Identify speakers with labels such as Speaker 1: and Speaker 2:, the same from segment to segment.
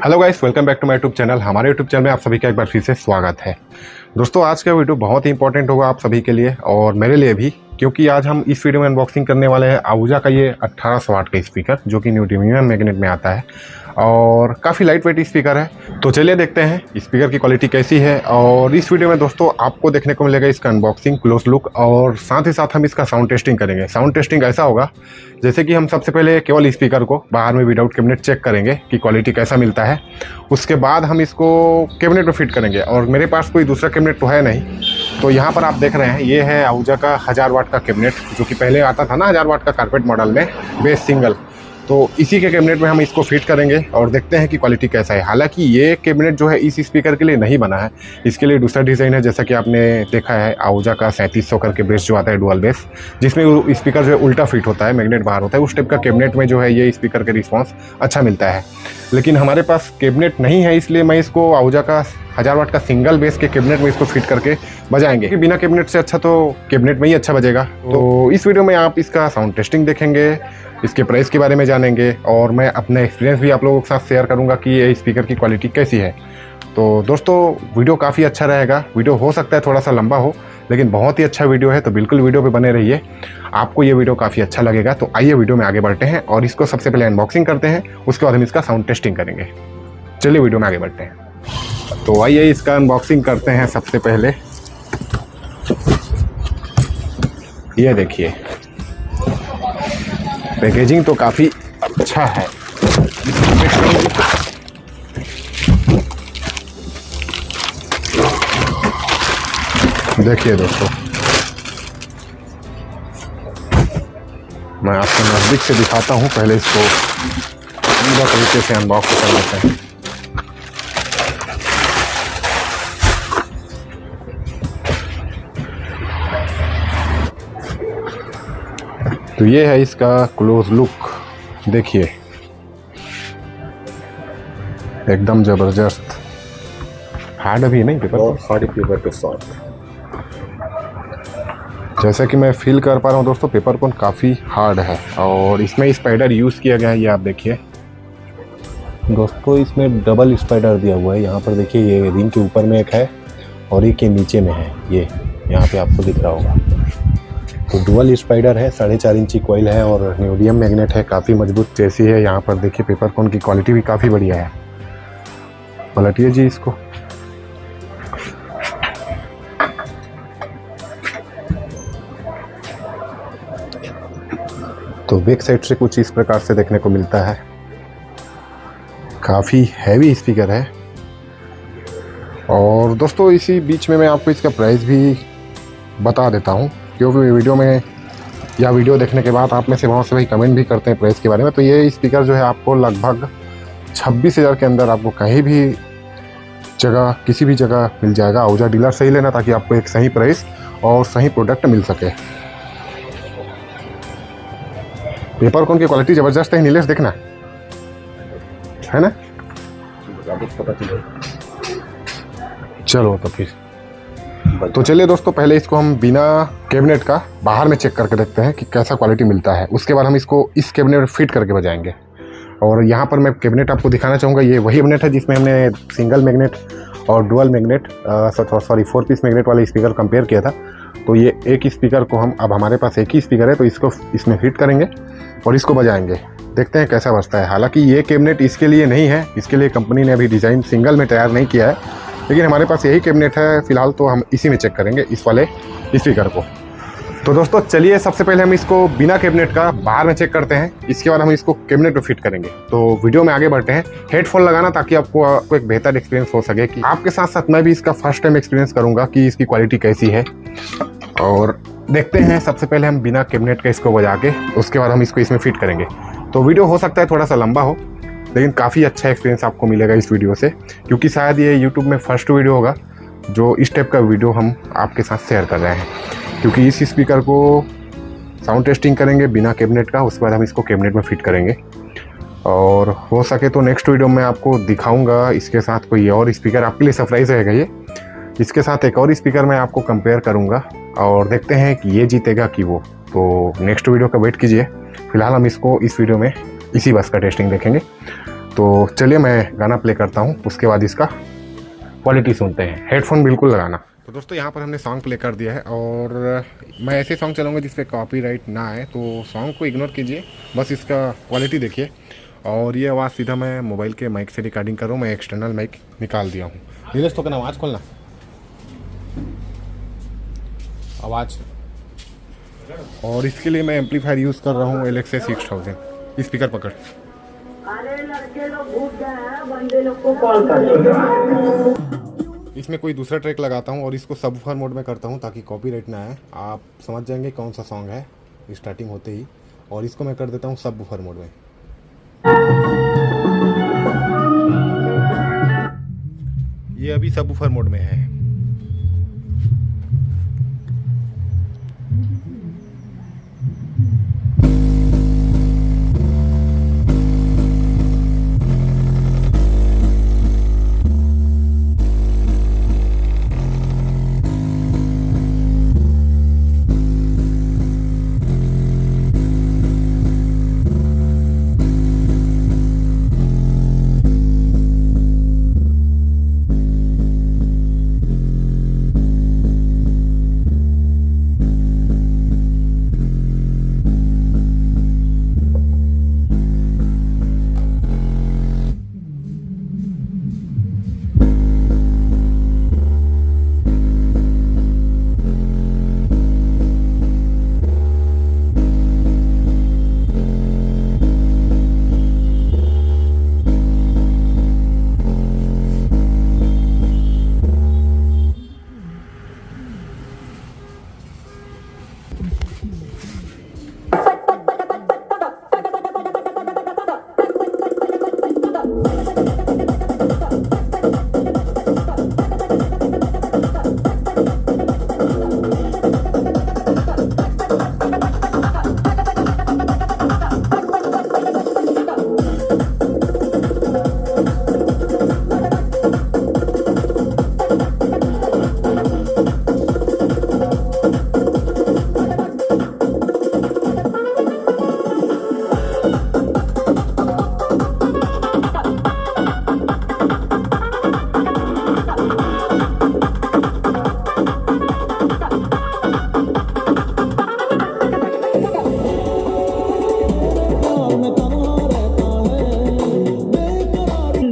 Speaker 1: Hello guys, welcome back to my YouTube channel. हमारे YouTube channel में आप सभी का एक बार फिर से स्वागत है। दोस्तों, आज का वीडियो बहुत ही इंपॉर्टेंट होगा आप सभी के लिए और मेरे लिए भी, क्योंकि आज हम इस वीडियो में अनबॉक्सिंग करने वाले हैं आहूजा का ये 1800 वाट का स्पीकर, जो कि न्यूडिमियम मैग्नेट में आता है और काफ़ी लाइट वेट स्पीकर है। तो चलिए देखते हैं स्पीकर की क्वालिटी कैसी है। और इस वीडियो में दोस्तों आपको देखने को मिलेगा इसका अनबॉक्सिंग, क्लोज लुक और साथ ही साथ हम इसका साउंड टेस्टिंग करेंगे। साउंड टेस्टिंग ऐसा होगा जैसे कि हम सबसे पहले केवल स्पीकर को बाहर में विदाउट कैबिनेट चेक करेंगे कि क्वालिटी कैसा मिलता है। उसके बाद हम इसको कैबिनेट में फिट करेंगे और मेरे पास कोई दूसरा कैबिनेट तो है नहीं, तो यहाँ पर आप देख रहे हैं ये है आहूजा का 1000 वाट का कैबिनेट, जो कि पहले आता था ना 1000 वाट का कारपेट मॉडल में बेस सिंगल। तो इसी के कैबिनेट में हम इसको फिट करेंगे और देखते हैं कि क्वालिटी कैसा है। हालांकि ये कैबिनेट जो है इस स्पीकर के लिए नहीं बना है, इसके लिए दूसरा डिज़ाइन है। जैसा कि आपने देखा है आहूजा का 3700 करके बेस जो आता है डुअल बेस, जिसमें स्पीकर जो है उल्टा फिट होता है, मैग्नेट बाहर होता है। उस टाइप का कैबिनेट में जो है ये स्पीकर का रिस्पॉन्स अच्छा मिलता है। लेकिन हमारे पास कैबिनेट नहीं है, इसलिए मैं इसको आहूजा का 1000 वाट का सिंगल बेस के कैबिनेट में इसको फिट करके बजाएंगे। बिना कैबिनेट से अच्छा तो कैबिनेट में ही अच्छा बजेगा। तो इस वीडियो में आप इसका साउंड टेस्टिंग देखेंगे, इसके प्राइस के बारे में जानेंगे और मैं अपना एक्सपीरियंस भी आप लोगों के साथ शेयर करूंगा कि ये स्पीकर की क्वालिटी कैसी है। तो दोस्तों, वीडियो काफ़ी अच्छा रहेगा। वीडियो हो सकता है थोड़ा सा लंबा हो, लेकिन बहुत ही अच्छा वीडियो है, तो बिल्कुल वीडियो पे बने रहिए, आपको ये वीडियो काफ़ी अच्छा लगेगा। तो आइए वीडियो में आगे बढ़ते हैं और इसको सबसे पहले अनबॉक्सिंग करते हैं, उसके बाद हम इसका साउंड टेस्टिंग करेंगे। चलिए वीडियो में आगे बढ़ते हैं। तो आइए इसका अनबॉक्सिंग करते हैं। सबसे पहले ये देखिए, पैकेजिंग तो काफ़ी अच्छा है। देखिए दोस्तों, मैं आपको नज़दीक से दिखाता हूँ। पहले इसको पूरा तरीके से अनबॉक्स कर लेते हैं। तो ये है इसका क्लोज लुक, देखिए एकदम ज़बरदस्त। हार्ड अभी नहीं पेपर, हार्ड पेपर के साथ, जैसा कि मैं फील कर पा रहा हूँ दोस्तों, पेपर कोन काफ़ी हार्ड है और इसमें स्पाइडर यूज़ किया गया है। ये आप देखिए दोस्तों, इसमें डबल स्पाइडर दिया हुआ है। यहाँ पर देखिए, ये रिंग के ऊपर में एक है और एक के नीचे में है, ये यहाँ पे आपको दिख रहा होगा। तो डुअल स्पाइडर है, 4.5 इंची कॉइल है और न्यूडियम मैग्नेट है, काफ़ी मजबूत चेसी है। यहाँ पर देखिए पेपर कोन की क्वालिटी भी काफ़ी बढ़िया है। पलटिए जी इसको। तो बैक साइड से कुछ इस प्रकार से देखने को मिलता है। काफ़ी हैवी स्पीकर है। और दोस्तों, इसी बीच में मैं आपको इसका प्राइस भी बता देता हूँ, क्योंकि वीडियो में या वीडियो देखने के बाद आप में से बहुत से भाई कमेंट भी करते हैं प्राइस के बारे में। तो ये स्पीकर जो है आपको लगभग 26,000 के अंदर आपको कहीं भी जगह, किसी भी जगह मिल जाएगा। आहूजा डीलर से ही लेना, ताकि आपको एक सही प्राइस और सही प्रोडक्ट मिल सके। पेपर कोन की क्वालिटी ज़बरदस्त है, नीलेश देखना है ना। चलो तो फिर तो चलिए दोस्तों, पहले इसको हम बिना कैबिनेट का बाहर में चेक करके देखते हैं कि कैसा क्वालिटी मिलता है। उसके बाद हम इसको इस कैबिनेट में फिट करके बजाएंगे। और यहाँ पर मैं कैबिनेट आपको दिखाना चाहूँगा। ये वही कैबिनेट है जिसमें हमने सिंगल मैग्नेट और डुअल मैग्नेट 4 पीस मैग्नेट वाले स्पीकर कंपेयर किया था। तो ये एक स्पीकर को हम, अब हमारे पास एक ही स्पीकर है, तो इसको इसमें फिट करेंगे और इसको बजाएंगे। देखते हैं कैसा बजता है। हालाँकि ये कैबिनेट इसके लिए नहीं है, इसके लिए कंपनी ने अभी डिज़ाइन सिंगल में तैयार नहीं किया है, लेकिन हमारे पास यही कैबिनेट है फिलहाल। तो हम इसी में चेक करेंगे, इस वाले स्पीकर को। तो दोस्तों चलिए, सबसे पहले हम इसको बिना कैबिनेट का बाहर में चेक करते हैं, इसके बाद हम इसको कैबिनेट में फिट करेंगे। तो वीडियो में आगे बढ़ते हैं। हेडफोन लगाना, ताकि आपको एक बेहतर एक्सपीरियंस हो सके। कि आपके साथ साथ मैं भी इसका फर्स्ट टाइम एक्सपीरियंस करूंगा कि इसकी क्वालिटी कैसी है। और देखते हैं, सबसे पहले हम बिना कैबिनेट का इसको बजा के, उसके बाद हम इसको इसमें फिट करेंगे। तो वीडियो हो सकता है थोड़ा सा लंबा हो, लेकिन काफ़ी अच्छा एक्सपीरियंस आपको मिलेगा इस वीडियो से, क्योंकि शायद ये यूट्यूब में फर्स्ट वीडियो होगा जो इस टाइप का वीडियो हम आपके साथ शेयर कर रहे हैं। क्योंकि इस स्पीकर को साउंड टेस्टिंग करेंगे बिना कैबिनेट का, उसके बाद हम इसको कैबिनेट में फिट करेंगे। और हो सके तो नेक्स्ट वीडियो में आपको दिखाऊंगा इसके साथ कोई और स्पीकर, आपके लिए सरप्राइज रहेगा ये। इसके साथ एक और स्पीकर मैं आपको कंपेयर करूँगा और देखते हैं कि ये जीतेगा कि वो। तो नेक्स्ट वीडियो का वेट कीजिए। फिलहाल हम इसको इस वीडियो में इसी बस का टेस्टिंग देखेंगे। तो चलिए मैं गाना प्ले करता हूँ, उसके बाद इसका क्वालिटी सुनते हैं। हेडफोन बिल्कुल लगाना। तो दोस्तों यहाँ पर हमने सॉन्ग प्ले कर दिया है और मैं ऐसे सॉन्ग चलाऊंगा जिस पे कॉपीराइट ना आए, तो सॉन्ग को इग्नोर कीजिए, बस इसका क्वालिटी देखिए। और ये आवाज़ सीधा मैं मोबाइल के माइक से रिकॉर्डिंग कर रहा हूँ, मैं एक्सटर्नल माइक निकाल दिया हूँ। नीलेश तो कहना आवाज़ खोलना, आवाज़। और इसके लिए मैं एम्पलीफायर यूज़ कर रहा हूँ एलेक्सा 6000। स्पीकर पकड़।
Speaker 2: अरे लड़के लोग भूख गए हैं, बंदे लोग को कॉल कर।
Speaker 1: इसमें कोई दूसरा ट्रैक लगाता हूँ और इसको सबवूफर मोड में करता हूँ ताकि कॉपीराइट ना आए। आप समझ जाएंगे कौन सा सॉन्ग है स्टार्टिंग होते ही। और इसको मैं कर देता हूँ सबवूफर मोड में। ये अभी सबवूफर मोड में है।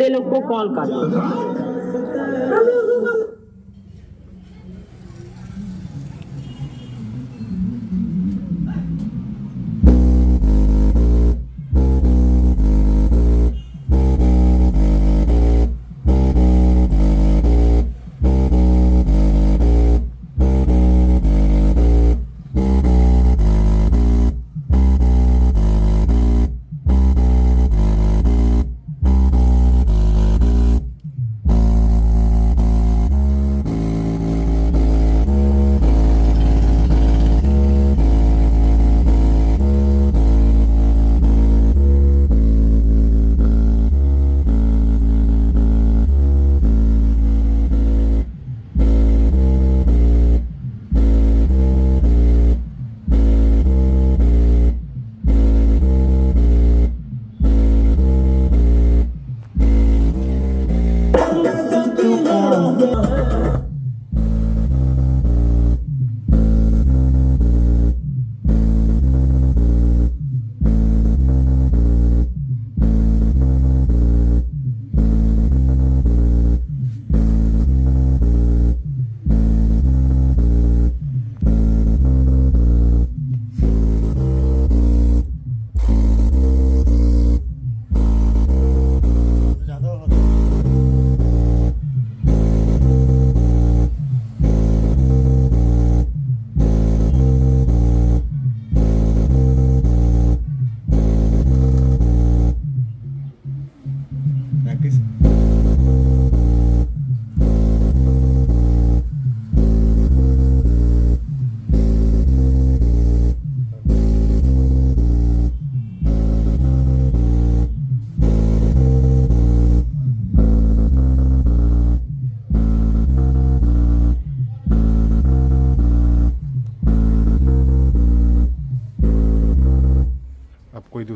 Speaker 2: लोग को कॉल कर।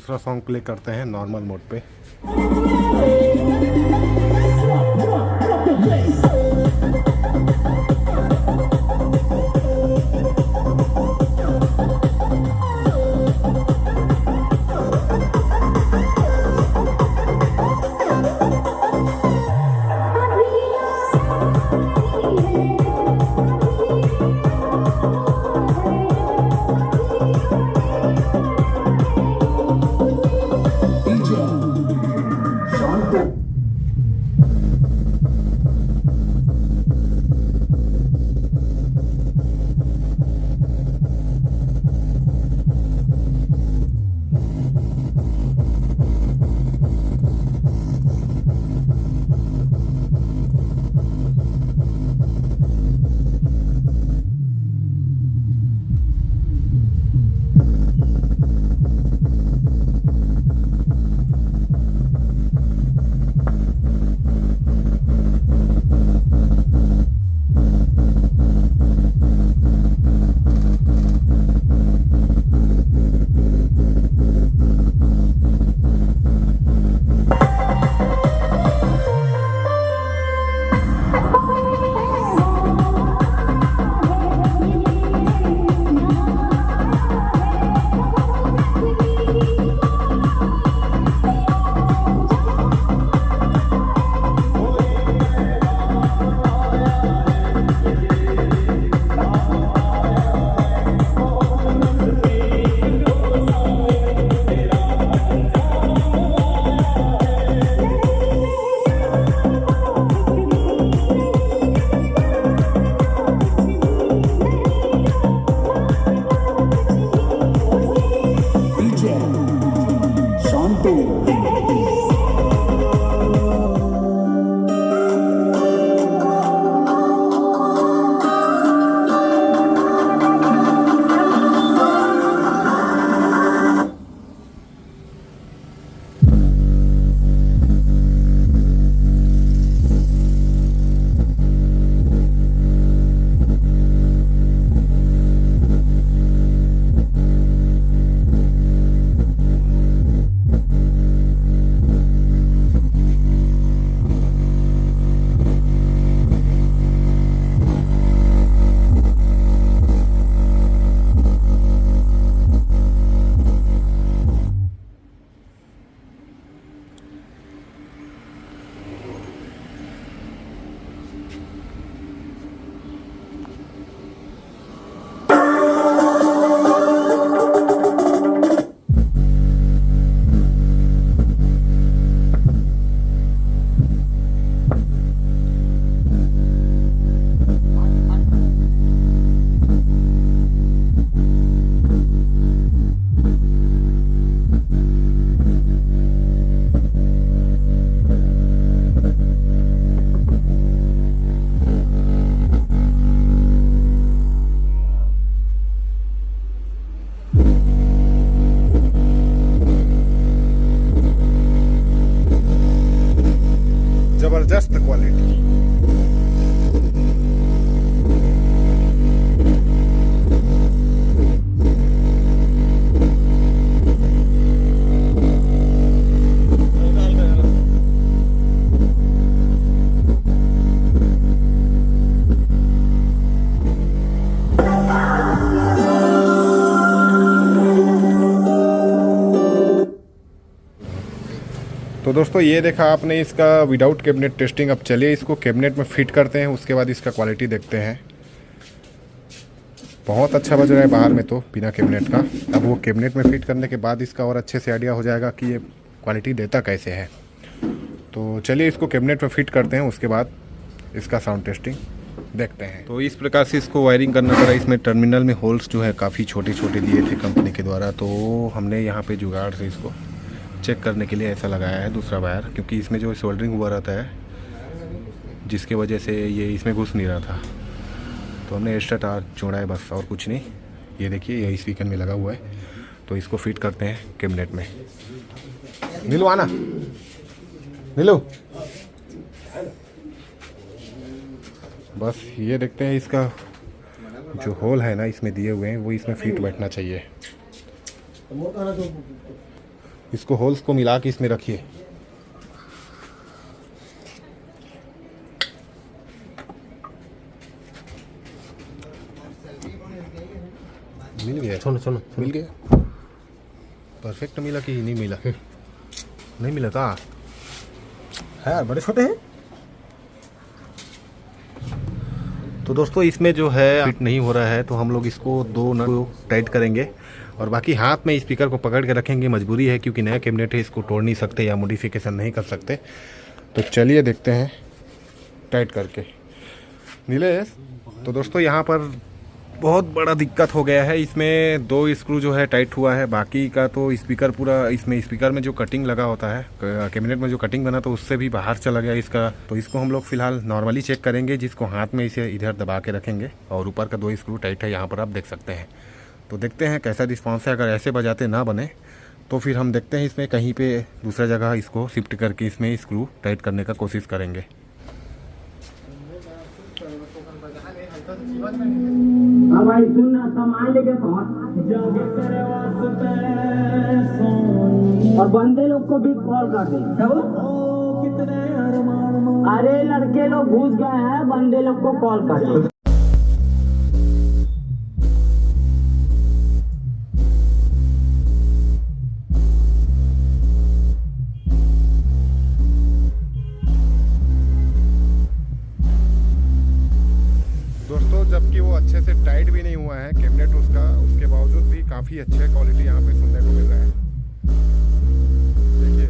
Speaker 1: दूसरा सॉन्ग प्ले करते हैं नॉर्मल मोड पे। जबरदस्त क्वालिटी। तो दोस्तों ये देखा आपने इसका विदाउट कैबिनेट टेस्टिंग। अब चलिए इसको कैबिनेट में फिट करते हैं, उसके बाद इसका क्वालिटी देखते हैं। बहुत अच्छा बज रहा है बाहर में तो बिना कैबिनेट का। अब वो कैबिनेट में फिट करने के बाद इसका और अच्छे से आइडिया हो जाएगा कि ये क्वालिटी देता कैसे है। तो चलिए इसको कैबिनेट में फिट करते हैं, उसके बाद इसका साउंड टेस्टिंग देखते हैं। तो इस प्रकार से इसको वायरिंग करना पड़ा। इसमें टर्मिनल में होल्स जो है काफ़ी छोटे छोटे दिए थे कंपनी के द्वारा, तो हमने यहाँ पे जुगाड़ से इसको चेक करने के लिए ऐसा लगाया है दूसरा वायर, क्योंकि इसमें जो सोल्डरिंग हुआ रहता है जिसके वजह से ये इसमें घुस नहीं रहा था, तो हमने एक्स्ट्रा तार जोड़ा है बस, और कुछ नहीं। ये देखिए यही स्पीकर में लगा हुआ है। तो इसको फिट करते हैं कैबिनेट में। नीलू आना, नीलू बस ये देखते हैं इसका जो होल है ना इसमें दिए हुए हैं वो इसमें फिट बैठना चाहिए। इसको होल्स को मिला के इसमें रखिए। मिल गया,
Speaker 3: सुनो सुनो
Speaker 1: मिल गया, परफेक्ट मिला कि नहीं मिला? नहीं मिला था
Speaker 3: है यार, बड़े छोटे हैं।
Speaker 1: तो दोस्तों इसमें जो है फिट नहीं हो रहा है, तो हम लोग इसको 2 नट को टाइट करेंगे और बाकी हाथ में स्पीकर को पकड़ के रखेंगे। मजबूरी है क्योंकि नया कैबिनेट है, इसको तोड़ नहीं सकते या मॉडिफिकेशन नहीं कर सकते। तो चलिए देखते हैं टाइट करके। नीलेश, तो दोस्तों यहाँ पर बहुत बड़ा दिक्कत हो गया है। इसमें 2 स्क्रू जो है टाइट हुआ है, बाकी का तो स्पीकर पूरा, इसमें स्पीकर में जो कटिंग लगा होता है, कैबिनेट में जो कटिंग बना तो उससे भी बाहर चला गया इसका। तो इसको हम लोग फिलहाल नॉर्मली चेक करेंगे, जिसको हाथ में इसे इधर दबा के रखेंगे और ऊपर का 2 स्क्रू टाइट है, यहाँ पर आप देख सकते हैं। तो देखते हैं कैसा रिस्पॉन्स है। अगर ऐसे बजाते ना बने तो फिर हम देखते हैं इसमें कहीं पे दूसरा जगह इसको शिफ्ट करके इसमें स्क्रू टाइट करने का कोशिश करेंगे।
Speaker 2: अब भाई सुनना, सामान लेके पहुंच और बंदे लोग को भी कॉल कर दे। अरे लड़के लोग घुस गए हैं, बंदे लोग को कॉल कर दे।
Speaker 1: दोस्तों जबकि वो अच्छे से टाइट भी नहीं हुआ है कैबिनेट उसका, उसके बावजूद भी काफ़ी अच्छे क्वालिटी यहाँ पे सुनने को मिल रहा है। देखिए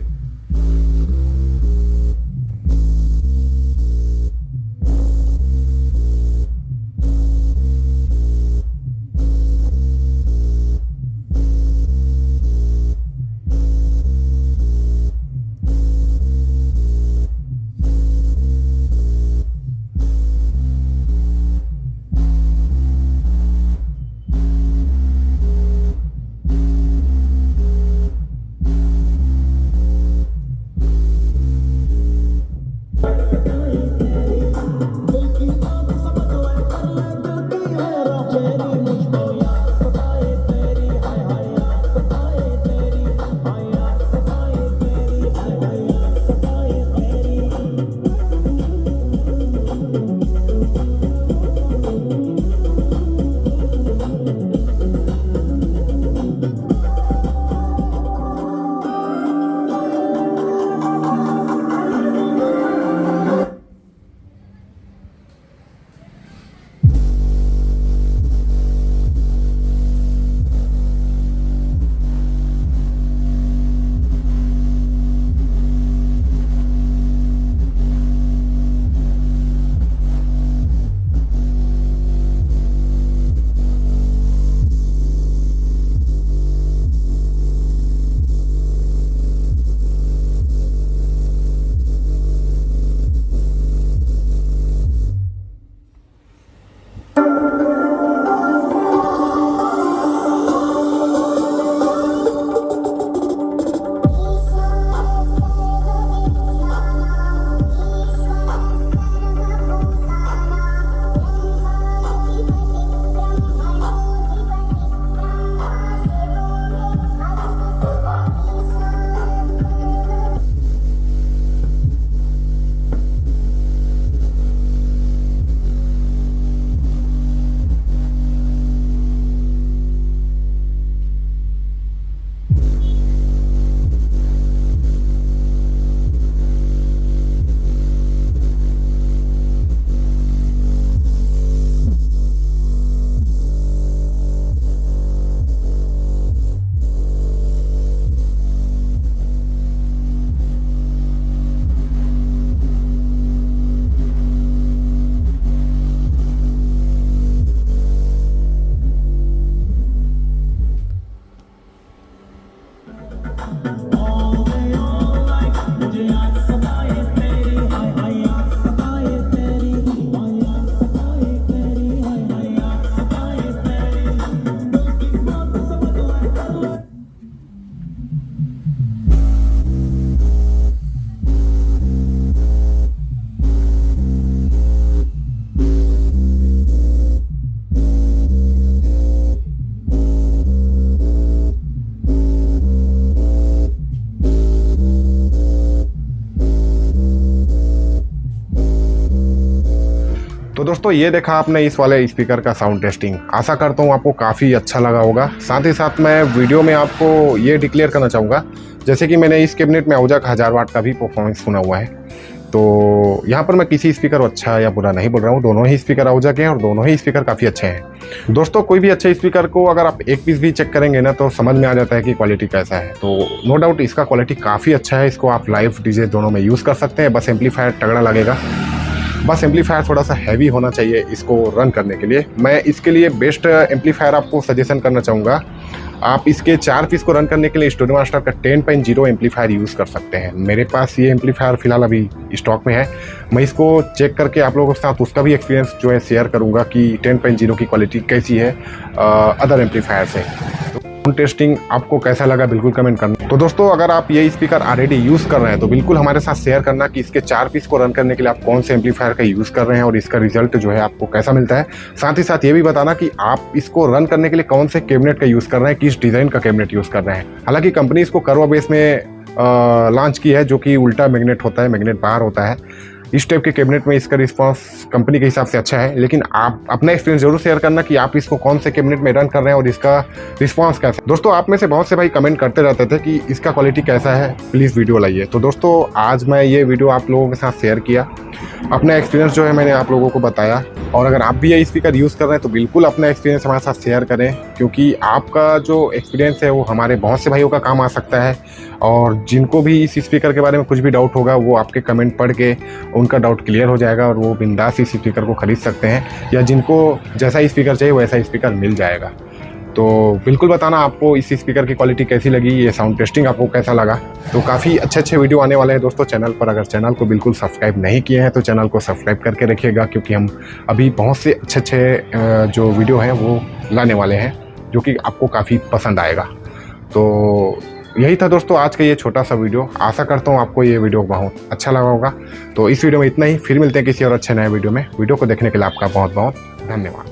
Speaker 1: तो दोस्तों ये देखा आपने इस वाले स्पीकर का साउंड टेस्टिंग। आशा करता हूँ आपको काफ़ी अच्छा लगा होगा। साथ ही साथ मैं वीडियो में आपको ये डिक्लेयर करना चाहूँगा, जैसे कि मैंने इस कैबिनेट में आहूजा का 1000 वाट का भी परफॉर्मेंस सुना हुआ है। तो यहाँ पर मैं किसी स्पीकर को अच्छा या बुरा नहीं बोल रहा हूँ, दोनों ही स्पीकर आहूजा के हैं और दोनों ही स्पीकर काफ़ी अच्छे हैं। दोस्तों कोई भी अच्छे स्पीकर को अगर आप एक पीस भी चेक करेंगे ना तो समझ में आ जाता है कि क्वालिटी कैसा है। तो नो डाउट इसका क्वालिटी काफ़ी अच्छा है। इसको आप लाइव डीजे दोनों में यूज़ कर सकते हैं। बस एम्पलीफायर तगड़ा लगेगा, बस एम्पलीफायर थोड़ा सा हैवी होना चाहिए इसको रन करने के लिए। मैं इसके लिए बेस्ट एम्पलीफायर आपको सजेशन करना चाहूँगा। आप इसके 4 पीस को रन करने के लिए स्टूडियो मास्टर का 10.0 एम्पलीफायर यूज़ कर सकते हैं। मेरे पास ये एम्पलीफायर फिलहाल अभी स्टॉक में है। मैं इसको चेक करके आप लोगों के साथ उसका भी एक्सपीरियंस जो है शेयर करूँगा कि 10.0 की क्वालिटी कैसी है अदर एम्पलीफायर से। टेस्टिंग आपको कैसा लगा बिल्कुल कमेंट करना। तो दोस्तों अगर आप ये स्पीकर ऑलरेडी यूज़ कर रहे हैं तो बिल्कुल हमारे साथ शेयर करना कि इसके 4 पीस को रन करने के लिए आप कौन से एम्पलीफायर का यूज़ कर रहे हैं और इसका रिजल्ट जो है आपको कैसा मिलता है। साथ ही साथ ये भी बताना कि आप इसको रन करने के लिए कौन से कैबिनेट का यूज़ कर रहे हैं, किस डिज़ाइन का कैबिनेट यूज़ कर रहे हैं। हालांकि कंपनी इसको कर्व बेस में लॉन्च की है, जो कि उल्टा मैग्नेट होता है, मैग्नेट बाहर होता है। इस टाइप के कैबिनेट में इसका रिस्पांस कंपनी के हिसाब से अच्छा है, लेकिन आप अपना एक्सपीरियंस जरूर शेयर करना कि आप इसको कौन से कैबिनेट में रन कर रहे हैं और इसका रिस्पांस कैसा है। दोस्तों आप में से बहुत से भाई कमेंट करते रहते थे कि इसका क्वालिटी कैसा है, प्लीज़ वीडियो लाइए। तो दोस्तों आज मैं ये वीडियो आप लोगों के साथ शेयर किया, अपना एक्सपीरियंस जो है मैंने आप लोगों को बताया। और अगर आप भी ये स्पीकर यूज़ कर रहे हैं तो बिल्कुल अपना एक्सपीरियंस हमारे साथ शेयर करें, क्योंकि आपका जो एक्सपीरियंस है वो हमारे बहुत से भाइयों का काम आ सकता है। और जिनको भी इस स्पीकर के बारे में कुछ भी डाउट होगा वो आपके कमेंट पढ़ के उनका डाउट क्लियर हो जाएगा और वो बिंदास इस स्पीकर को खरीद सकते हैं, या जिनको जैसा स्पीकर चाहिए वैसा स्पीकर मिल जाएगा। तो बिल्कुल बताना आपको इस स्पीकर की क्वालिटी कैसी लगी, ये साउंड टेस्टिंग आपको कैसा लगा। तो काफ़ी अच्छे वीडियो आने वाले हैं दोस्तों चैनल पर। अगर चैनल को बिल्कुल सब्सक्राइब नहीं किए हैं तो चैनल को सब्सक्राइब करके रखिएगा, क्योंकि हम अभी बहुत से अच्छे जो वीडियो हैं वो लाने वाले हैं जो कि आपको काफ़ी पसंद आएगा। तो यही था दोस्तों आज का ये छोटा सा वीडियो। आशा करता हूँ आपको ये वीडियो बहुत अच्छा लगा होगा। तो इस वीडियो में इतना ही, फिर मिलते हैं किसी और अच्छे नए वीडियो में। वीडियो को देखने के लिए आपका बहुत बहुत धन्यवाद।